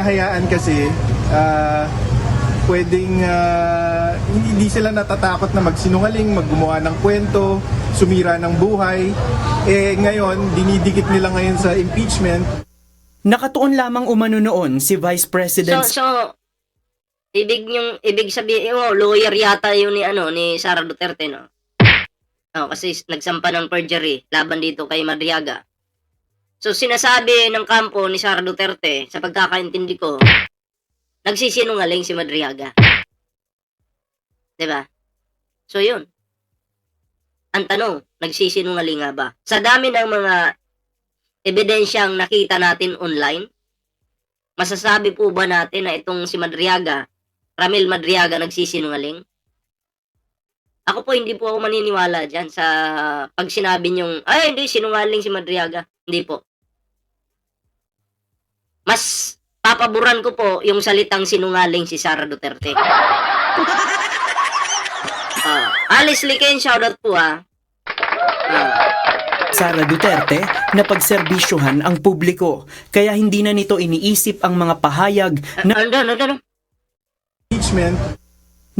Hayaan kasi, pwedeng hindi sila natatakot na magsinungaling, maggumawa ng kwento, sumira ng buhay. Ngayon, dinidikit nila ngayon sa impeachment. Nakatuon lamang umano noon si Vice President So, ibig sabihin, lawyer yata yun ni Sara Duterte, no? Kasi nagsampa ng perjury laban dito kay Madriaga. So, sinasabi ng kampo ni Sara Duterte, sa pagkakaintindi ko, nagsisinungaling si Madriaga. Diba? So, yun. Ang tanong, nagsisinungaling nga ba? Sa dami ng mga ebidensyang nakita natin online, masasabi po ba natin na itong si Madriaga, Ramil Madriaga, nagsisinungaling? Ako po, hindi po ako maniniwala dyan sa pag sinabi niyong, ay, hindi, sinungaling si Madriaga. Hindi po. Mas papaboran ko po yung salitang sinungaling si Sara Duterte. Alice Liken, shoutout po Sara Duterte na pagserbisyuhan ang publiko, kaya hindi na nito iniisip ang mga pahayag na Impeachment.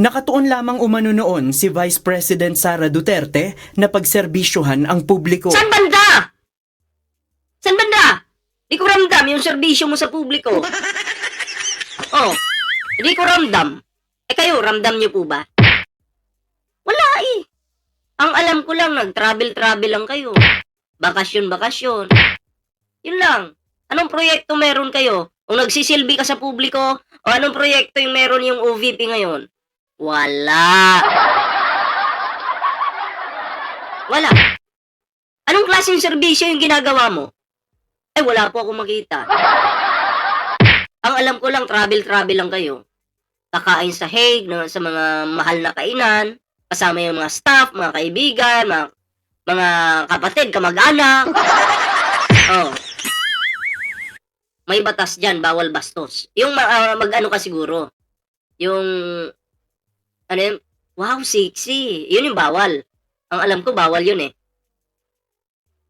nakatuon lamang umano noon si Vice President Sara Duterte na pagserbisyuhan ang publiko. Saan banda? Saan banda? Di ko ramdam yung serbisyo mo sa publiko. Hindi ko ramdam. Kayo, ramdam niyo po ba? Wala eh. Ang alam ko lang, nag-travel lang kayo. Bakasyon. Yun lang. Anong proyekto meron kayo? O nagsisilbi ka sa publiko? O anong proyekto yung meron yung OVP ngayon? Wala. Anong klaseng serbisyo yung ginagawa mo? Wala po akong makita. Ang alam ko lang, travel lang kayo. Kakain sa Hague, sa mga mahal na kainan, kasama yung mga staff, mga kaibigan, mga kapatid, kamag-anak. May batas dyan, bawal bastos. Yung mag-ano ka siguro. Yung, wow, sexy. Yun yung bawal. Ang alam ko, bawal yun eh.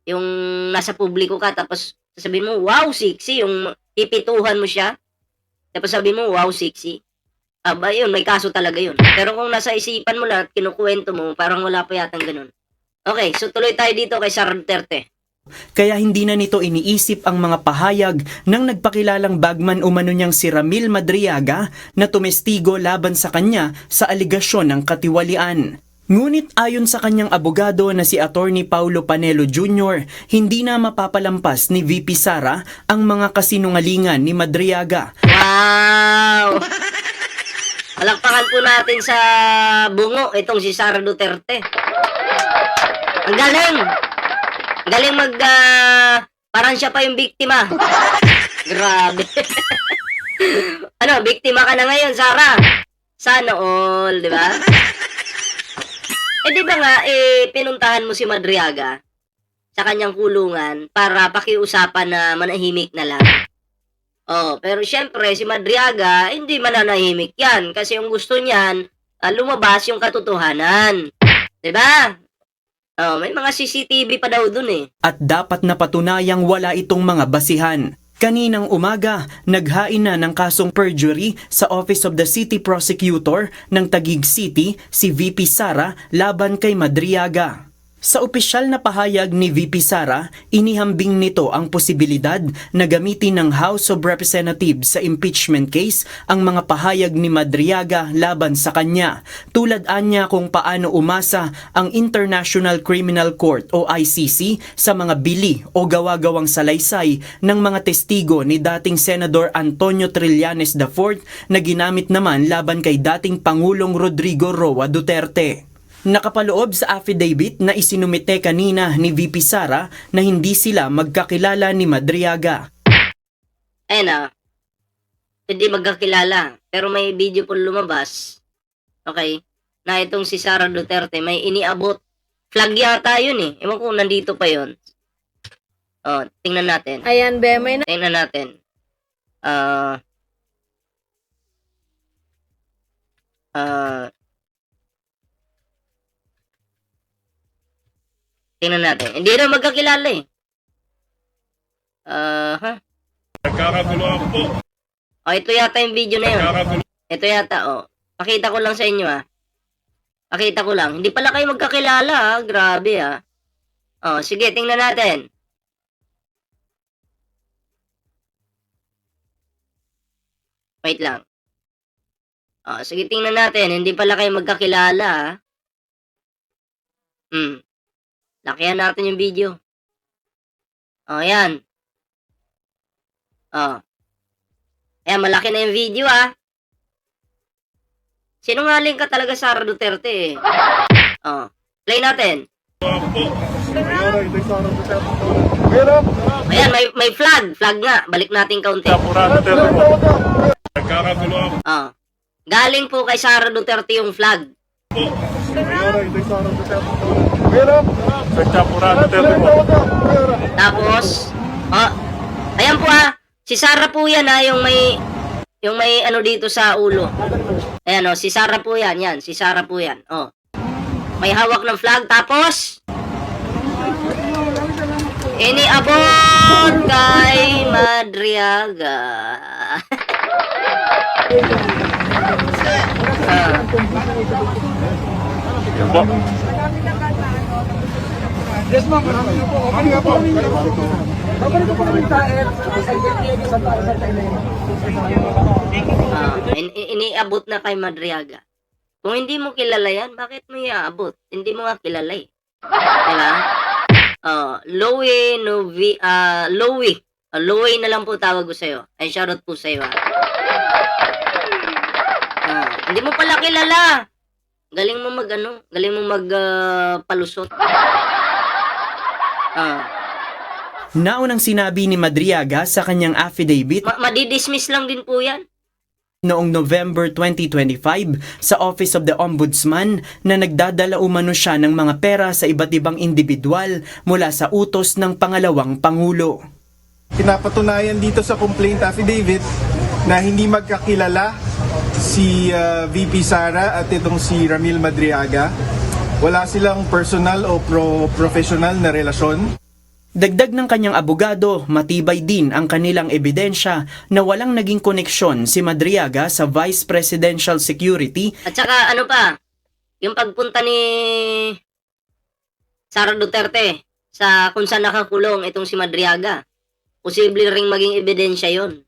Yung nasa publiko ka, tapos sabihin mo, wow, sexy. Yung pipituhan mo siya, tapos sabihin mo, wow, sexy. Yun, may kaso talaga yun. Pero kung nasa isipan mo lang at kinukuwento mo, parang wala pa yatang ganun. Okay, so tuloy tayo dito kay Sara Duterte. Kaya hindi na nito iniisip ang mga pahayag ng nagpakilalang bagman umano niyang si Ramil Madriaga na tumestigo laban sa kanya sa aligasyon ng katiwalian. Ngunit ayon sa kanyang abogado na si Attorney Paulo Panelo Jr., hindi na mapapalampas ni VP Sara ang mga kasinungalingan ni Madriaga. Wow! Palakpakan po natin sa bungo itong si Sara Duterte. Ang galing! Galing parang siya pa yung biktima. Grabe. Biktima ka na ngayon, Sara? Sana all, di ba? Di ba nga, pinuntahan mo si Madriaga sa kanyang kulungan para pakiusapan na manahimik na lang. Pero syempre, si Madriaga, hindi mananahimik yan kasi yung gusto niyan, lumabas yung katotohanan. Diba? May mga CCTV pa daw dun eh. At dapat na patunayang wala itong mga basihan. Kaninang umaga, naghain na ng kasong perjury sa Office of the City Prosecutor ng Taguig City si VP Sara laban kay Madriaga. Sa opisyal na pahayag ni VP Sara, inihambing nito ang posibilidad na gamitin ng House of Representatives sa impeachment case ang mga pahayag ni Madriaga laban sa kanya. Tulad anya kung paano umasa ang International Criminal Court o ICC sa mga bili o gawa-gawang salaysay ng mga testigo ni dating Senador Antonio Trillanes IV na ginamit naman laban kay dating Pangulong Rodrigo Roa Duterte. Nakapaloob sa affidavit na isinumite kanina ni VP Sara na hindi sila magkakilala ni Madriaga. Hindi magkakilala. Pero may video po lumabas, okay, na itong si Sara Duterte may iniabot. Flag yata yun eh. Ewan ko nandito pa yun. Tingnan natin. Ayan, be, may Tingnan natin. Tingnan natin. Hindi na magkakilala eh. Nagkakaguluhan po. O, ito yata yung video na yun. Ito yata, o. Pakita ko lang sa inyo, ha. Pakita ko lang. Hindi pala kayo magkakilala, ha. Grabe, ha. O, sige, tingnan natin. Wait lang. O, sige, tingnan natin. Hindi pala kayo magkakilala, ha. Lakihan natin yung video. O, yan. O. Ayan, malaki na yung video, ha. Sinungaling ka talaga, Sara Duterte, eh. O, play natin. Ayan, may flag. Flag nga. Balik natin kaunti. Oh. Galing po kay Sara Duterte yung flag. Tapos, oh, ayan po si Sara po yan yung may ano dito sa ulo. Ayan si Sara po yan, si Sara po yan. Oh. May hawak ng flag, tapos iniabot kay Madriaga. Yes, ma'am. Marami po. Okay nga po. Babalik ko po kami tayo sa Iniabot na kay Madriaga. Kung hindi mo kilala yan, bakit mo iaabot? Hindi mo nga kilala, eh. Diba? Louie na lang po tawag ko sa'yo. Ay, shoutout po sa'yo, ha. Hindi mo pala kilala. Galing mo palusot. Naunang sinabi ni Madriaga sa kanyang affidavit Madidismiss lang din po yan. noong November 2025 sa Office of the Ombudsman na nagdadala umano siya ng mga pera sa iba't ibang individual mula sa utos ng pangalawang Pangulo. Pinapatunayan dito sa complaint affidavit na hindi magkakilala si VP Sara at itong si Ramil Madriaga. Wala silang personal o professional na relasyon. Dagdag ng kanyang abogado, matibay din ang kanilang ebidensya na walang naging koneksyon si Madriaga sa Vice Presidential Security At saka ano pa, yung pagpunta ni Sara Duterte sa kung saan nakakulong itong si Madriaga. Posible ring maging ebidensya yon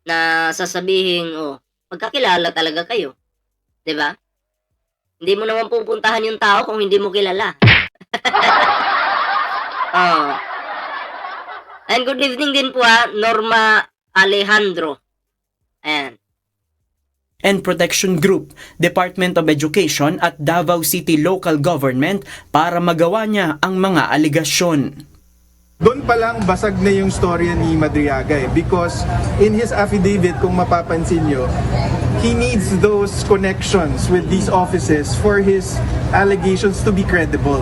na sasabihin, magkakilala talaga kayo. 'Di ba? Hindi mo naman pupuntahan yung tao kung hindi mo kilala. And good evening din po Norma Alejandro. Ayan. and Protection Group, Department of Education at Davao City Local Government para magawa niya ang mga aligasyon. Doon pa lang basag na yung storya ni Madriaga because in his affidavit, kung mapapansin nyo, he needs those connections with these offices for his allegations to be credible.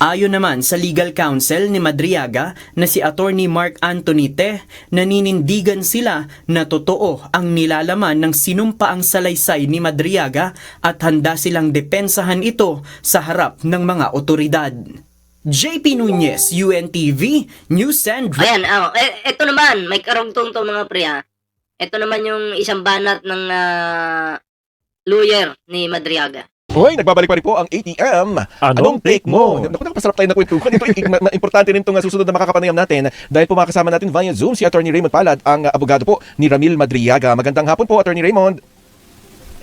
Ayon naman sa legal counsel ni Madriaga na si Attorney Mark Anthony Te, naninindigan sila na totoo ang nilalaman ng sinumpaang salaysay ni Madriaga at handa silang depensahan ito sa harap ng mga otoridad. JP Nunez, UNTV, News and... Ayan, ito naman, may karugtong to mga pre Ito naman yung isang banat ng lawyer ni Madriaga. Hoy, nagbabalik pa rin po ang ATM. Anong take mo? Naku, nakapasarap tayo na kwentuhan. Ito, importante rin itong susunod na makakapanayam natin dahil po makakasama natin via Zoom si Attorney Raymond Palad, ang abogado po ni Ramil Madriaga. Magandang hapon po, Attorney Raymond.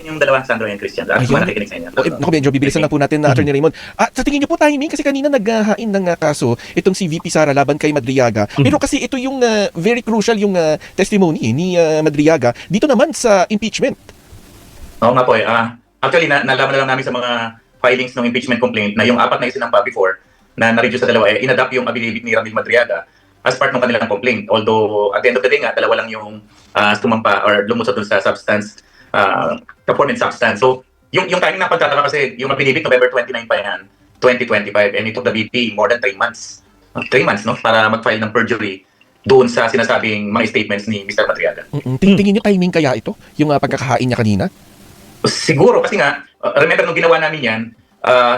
Yung dalawa, Sandro and Christian. Nakikinig sa inyo. Naku, medyo bibilisan lang po natin na Attorney Raymond. Sa tingin niyo po, timing, kasi kanina naghahain ng kaso itong si VP Sara laban kay Madriaga. Pero kasi ito yung very crucial yung testimony ni Madriaga dito naman sa impeachment. Oo nga po actually, nalaman na lang namin sa mga filings ng impeachment complaint na yung apat na isinampa before na na-reduce sa dalawa, in-adapt yung affidavit ni Ramil Madriaga as part ng kanilang complaint. Although, at the end of the day nga, dalawa lang yung sumampa or lumusot dun sa substance, performance substance. So, yung timing ng pagtataka kasi, yung affidavit November 29 pa yan, 2025, and it took the VP more than 3 months. 3 months, no? Para mag-file ng perjury doon sa sinasabing mga statements ni Mr. Madriaga. Tingin niyo timing kaya ito? Yung pagkakahain niya kanina? Siguro kasi nga, remember nung ginawa namin yan,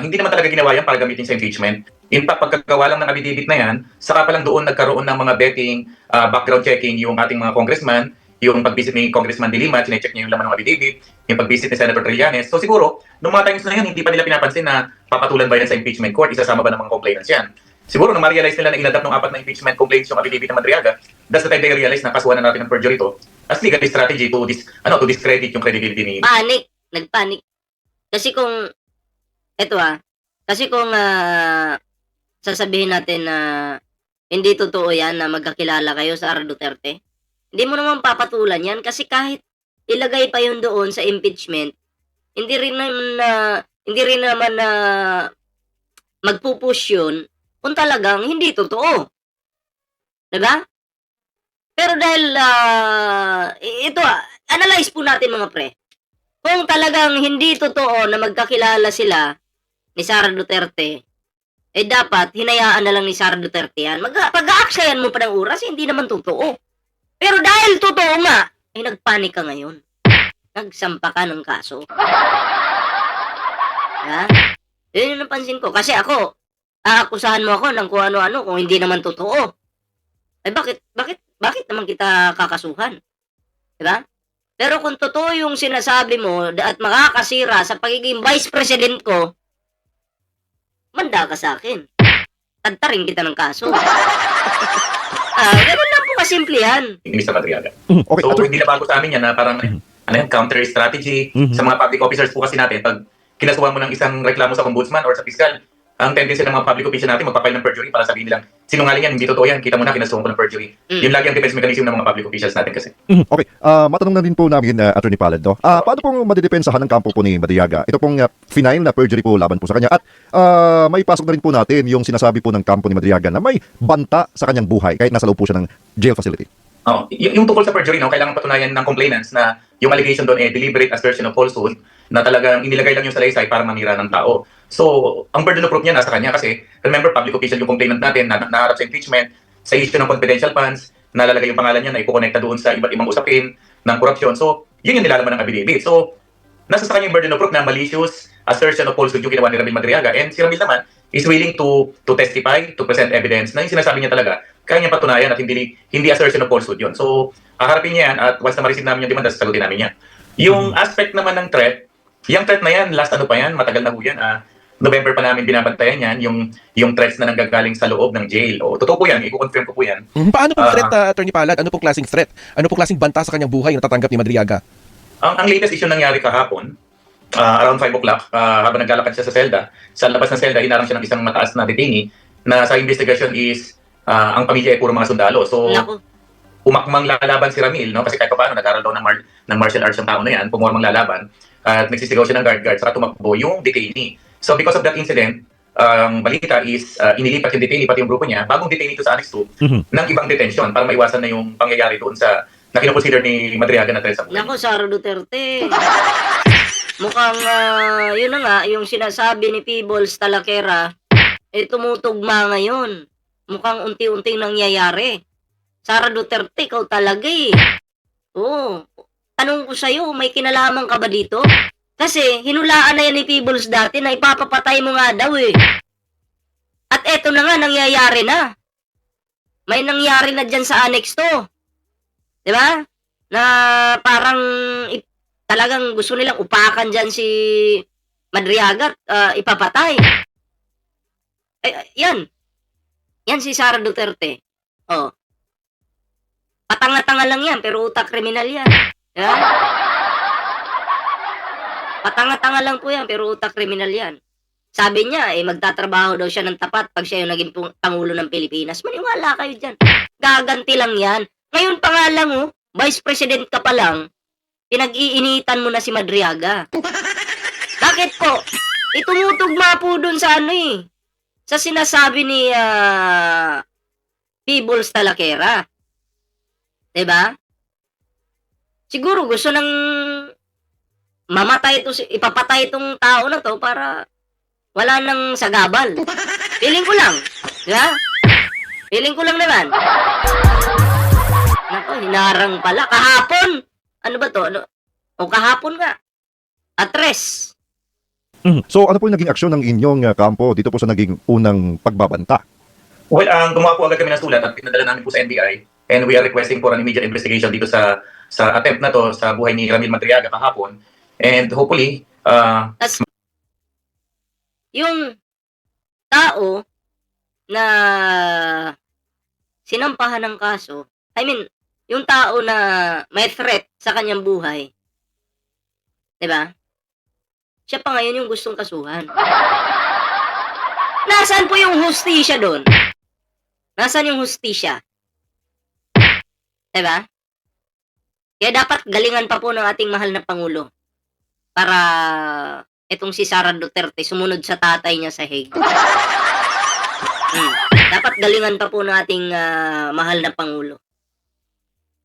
hindi naman talaga ginawa yan para gamitin sa impeachment. In fact, pagkagawa lang ng affidavit na yan, saka pa lang doon nagkaroon ng mga betting, background checking yung ating mga congressman, yung pag-visit ni Congressman De Lima, chinecheck niya yung laman ng affidavit, yung pag-visit ni Senator Trillanes. So siguro, nung mga times na yun, hindi pa nila pinapansin na papatulan ba yan sa impeachment court, isasama ba ng mga complainants yan. Siguro, nung ma-realize nila na inadapt ng 4 na impeachment complaints yung affidavit ng Madriaga, that's the time they realize na kasuhan na natin ng perjury to as legal strategy to discredit yung credibility ni... Nagpanik. Kasi kung, kasi kung sasabihin natin na hindi totoo yan na magkakilala kayo sa Sara Duterte, hindi mo naman papatulan yan kasi kahit ilagay pa yun doon sa impeachment, hindi rin naman na magpupush yun kung talagang hindi totoo. Diba? Pero dahil, analyze po natin mga pre. Kung talagang hindi totoo na magkakilala sila ni Sara Duterte, dapat hinayaan na lang ni Sara Duterte yan. Pag-aaksayan mo pa ng oras, hindi naman totoo. Pero dahil totoo nga, nagpanik ka ngayon. Nagsampa ka ng kaso. Ha? Yun yung napansin ko. Kasi ako, aakusahan mo ako ng kung ano-ano kung hindi naman totoo. Bakit naman kita kakasuhan? Diba? Pero kung totoo yung sinasabi mo at makakasira sa pagiging vice president ko, manda ka sa akin. Tagtarin kita ng kaso. Ganun lang po kasimple yan. ni Mr. Madriaga. Okay, So, hindi na bago sa amin yan na parang counter strategy. Sa mga public officers po kasi natin, pag kinasuhan mo ng isang reklamo sa ombudsman or sa piskal, ang tendency ng mga public official natin magpapile ng perjury para sabihin nilang sinungaling yan, hindi totoo yan, kita mo na kinasuhan ko ng perjury. Yun lagi ang defense mechanism ng mga public officials natin kasi. Okay, matanong na din po namin, Attorney Palad, no? Paano pong madidepensahan ng kampo po ni Madriaga? Ito pong final na perjury po laban po sa kanya. At may pasok na rin po natin yung sinasabi po ng kampo ni Madriaga na may banta sa kanyang buhay kahit nasa loob po siya ng jail facility. Yung tungkol sa perjury, kailangan patunayan ng complainants na yung allegation doon deliberate assertion of falsehood na talagang inilagay lang yung salaysay para manira ng tao. So, ang burden of proof niya nasa kanya kasi, remember, public official yung complainant natin na naharap sa impeachment, sa issue ng confidential funds, nalalagay yung pangalan niya na ipokonekta doon sa iba't ibang usapin ng korupsyon. So, yun yung nilalaman ng affidavit. So, nasa sa kanya yung burden of proof na malicious assertion of falsehood yung ginawa ni Ramil Madriaga. And si Ramil naman is willing to testify, to present evidence na yung sinasabi niya talaga, kaya niya patunayan at hindi assertion of falsehood yun. So, haharapin niya yan at once na ma-receive namin yung demanda, sasagutin namin yan. Yung aspect naman ng threat, yung threat na yan, last matagal na ho yan, November pa namin binabantayan yan, yung threats na nanggagaling sa loob ng jail. O, totoo po yan, i-confirm ko po yan. Paano pong threat, Attorney Palad? Ano pong klaseng threat? Ano pong klaseng banta sa kanyang buhay na natatanggap ni Madriaga? Ang latest issue nangyari kahapon, around 5 o'clock, habang naglalakad siya sa selda, sa labas ng selda, hinarang siya ng isang mataas na detainee na sa investigation is ang pamilya ay puro mga sundalo. So, umakmang lalaban si Ramil, no? Kasi kahit pa paano, nag-aral daw ng martial arts yung tao na yan, pumormang lalaban, at nagsisigaw siya ng guard, saka tumakbo yung detainee. So, because of that incident, balita is inilipat yung detainee, pati yung grupo niya, bagong detainee ito sa Annex 2, ng ibang detention para maiwasan na yung pangyayari doon sa na kinukonsider ni Madriaga na threat sa buhay. Nako, Sara Duterte. Mukhang, yun na nga, yung sinasabi ni Peebles Talakera, tumutugma ngayon. Mukhang unti-unting nangyayari. Sara Duterte, ikaw talaga eh. Oo. Tanong ko sa'yo, may kinalaman ka ba dito? Kasi, hinulaan na yan ni Peebles dati na ipapapatay mo nga daw eh. At eto na nga, nangyayari na. May nangyari na dyan sa Annex 2. Diba? Na parang talagang gusto nilang upakan dyan si Madriaga at ipapatay. Yan. Yan si Sara Duterte. Patanga-tanga lang yan, pero utak kriminal yan. Diba? Patanga-tanga lang po yan, pero utak kriminal yan. Sabi niya, magtatrabaho daw siya ng tapat pag siya yung naging Pangulo ng Pilipinas. Maniwala kayo dyan. Gaganti lang yan. Ngayon pa nga lang, Vice President ka pa lang, pinag-iinitan mo na si Madriaga. Bakit po? Itumutugma po dun sa sa sinasabi ni Peebles Talakera. Diba? Siguro gusto nang ipapatay itong tao na to para wala nang sagabal. Feeling ko lang. Diba? Feeling ko lang naman. Nako, hinarang pala. Kahapon! Ano ba to? Kahapon nga. Atres. So ano po yung naging aksyon ng inyong kampo dito po sa naging unang pagbabanta? Well, gumawa po agad kami ng sulat at pinadala namin po sa NBI and we are requesting for an immediate investigation dito sa sa attempt na to sa buhay ni Ramil Madriaga kahapon. And hopefully, Tas, yung tao na sinampahan ng kaso, yung tao na may threat sa kanyang buhay, 'di ba? Siya pa ngayon yung gustong kasuhan. Nasaan po yung hustisya doon? Nasaan yung hustisya? 'Di ba? Kaya dapat galingan pa po ng ating mahal na Pangulo para itong si Sara Duterte sumunod sa tatay niya sa Hague. Dapat galingan pa po ng ating mahal na Pangulo.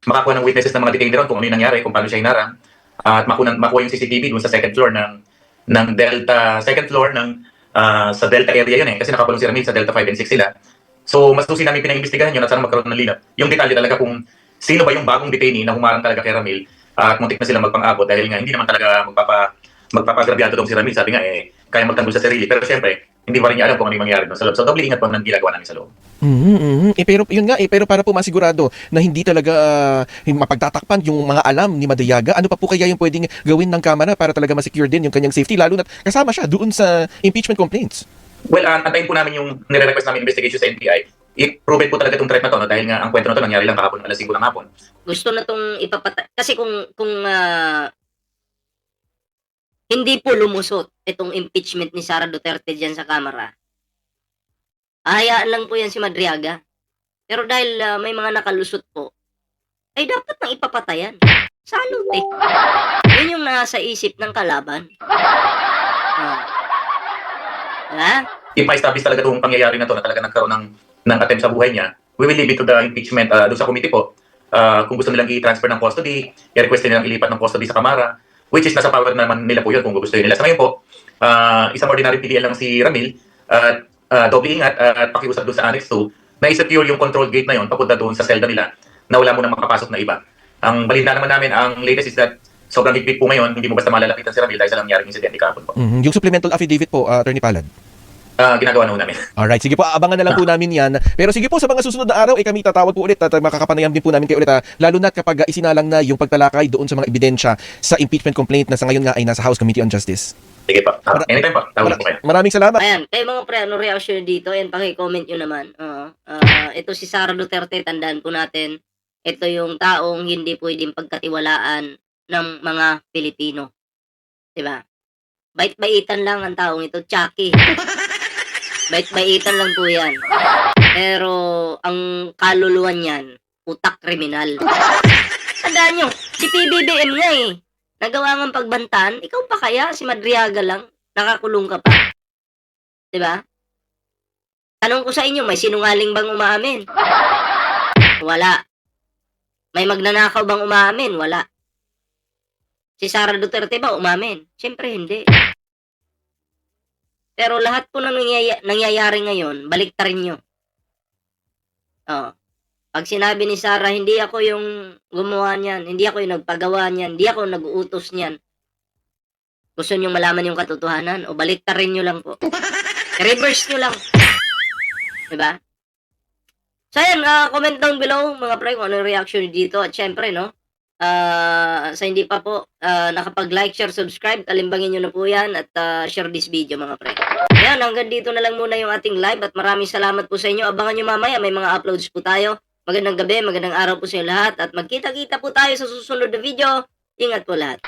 makakuha ng witnesses ng mga detainee ron kung ano yung nangyari, kung paano siya hinarang, at makuha yung CCTV dun sa second floor ng Delta, sa Delta area yun kasi nakakulong si Ramil sa Delta 5 and 6 sila. So, mas susi namin pinaimbestigahan yun at sana magkaroon ng linaw. Yung detalye talaga kung sino ba yung bagong detainee na humarang talaga kay Ramil at muntik na sila magpang-abot dahil nga hindi naman talaga magpapagrabyado tong si Ramil. Sabi nga, kaya magtanggol sa sarili. Pero syempre, hindi pa rin niya alam kung ano yung mangyari doon sa loob. So, doble ingat po ang ginagawa namin sa loob. Pero yun nga pero para po masigurado na hindi talaga mapagtatakpan yung mga alam ni Madriaga, ano pa po kaya yung pwedeng gawin ng Kamara para talaga ma-secure din yung kanyang safety, lalo na kasama siya doon sa impeachment complaints? Well, antayin po namin yung nire-request namin investigation sa NBI. I-prove it po talaga itong threat na to, no? Dahil nga ang kwento na to nangyari lang kahapon alas 5 ng hapon. Gusto na tong ipapatay. Kasi kung hindi po lumusot itong impeachment ni Sara Duterte dyan sa Kamara, hayaan lang po yan si Madriaga. Pero dahil may mga nakalusot po, ay dapat nang ipapatayan. Salute eh. Yun yung nasa isip ng kalaban. If ma-establish talaga itong pangyayari na to na talaga nagkaroon ng attempt sa buhay niya, we will leave it to the impeachment doon sa committee po. Kung gusto nilang i-transfer ng custody, i-request nilang ilipat ng custody sa Kamara, which is nasa power naman nila po yun kung gusto nila. Sa ngayon po, isang ordinary PDL lang si Ramil, doble ingat at pakiusap doon sa Annex 2 na i-secure yung control gate na yun papunta doon sa selda nila na wala mo nang makapasok na iba. Ang balita naman namin, ang latest is that sobrang higpit po ngayon, hindi mo basta malalapitan si Ramil dahil sa nangyaring insidente kahapon po. Yung supplemental affidavit po, Attorney Palad. Ginagawa na ho namin. Alright, sige po, abangan na lang po namin yan. Pero sige po, sa mga susunod na araw, kami tatawag po ulit at makakapanayam din po namin kayo ulit. Lalo na kapag isinalang na yung pagtalakay doon sa mga ebidensya sa impeachment complaint na sa ngayon nga ay nasa House Committee on Justice. Sige po. Anytime po. Tawag po kayo. Maraming salamat. Ayan, kayo mga pre, ano reaction dito? And paki-comment nyo naman. Ito si Sara Duterte, tandaan po natin, ito yung taong hindi pwedeng pagkatiwalaan ng mga Pilipino. Diba? Bait-baitan lang ang taong ito, Chucky. Bait-baitan lang po yan. Pero, ang kaluluwan niyan, utak kriminal. Tandaan nyo, si PBBM nga nagawa ng pagbantaan, ikaw pa kaya, si Madriaga lang, nakakulong ka pa. Diba? Tanong ko sa inyo, may sinungaling bang umaamin? Wala. May magnanakaw bang umaamin? Wala. Si Sara Duterte ba umamin? Siyempre hindi. Pero lahat po na nangyayari ngayon, baliktarin nyo. Pag sinabi ni Sara, hindi ako yung gumawa niyan, hindi ako yung nagpagawa niyan, hindi ako nag-uutos niyan. Gusto nyo malaman yung katotohanan? O baliktarin nyo lang po. Reverse nyo lang. Diba? So ayan, comment down below mga pre kung ano yung reaction dito. At syempre, no? Sa hindi pa po nakapag-like, share, subscribe, talimbangin nyo na po yan at share this video mga pre. Ayan, hanggang dito na lang muna yung ating live at maraming salamat po sa inyo. Abangan nyo mamaya, may mga uploads po tayo. Magandang gabi, magandang araw po sa inyo lahat at magkita-kita po tayo sa susunod na video. Ingat po lahat.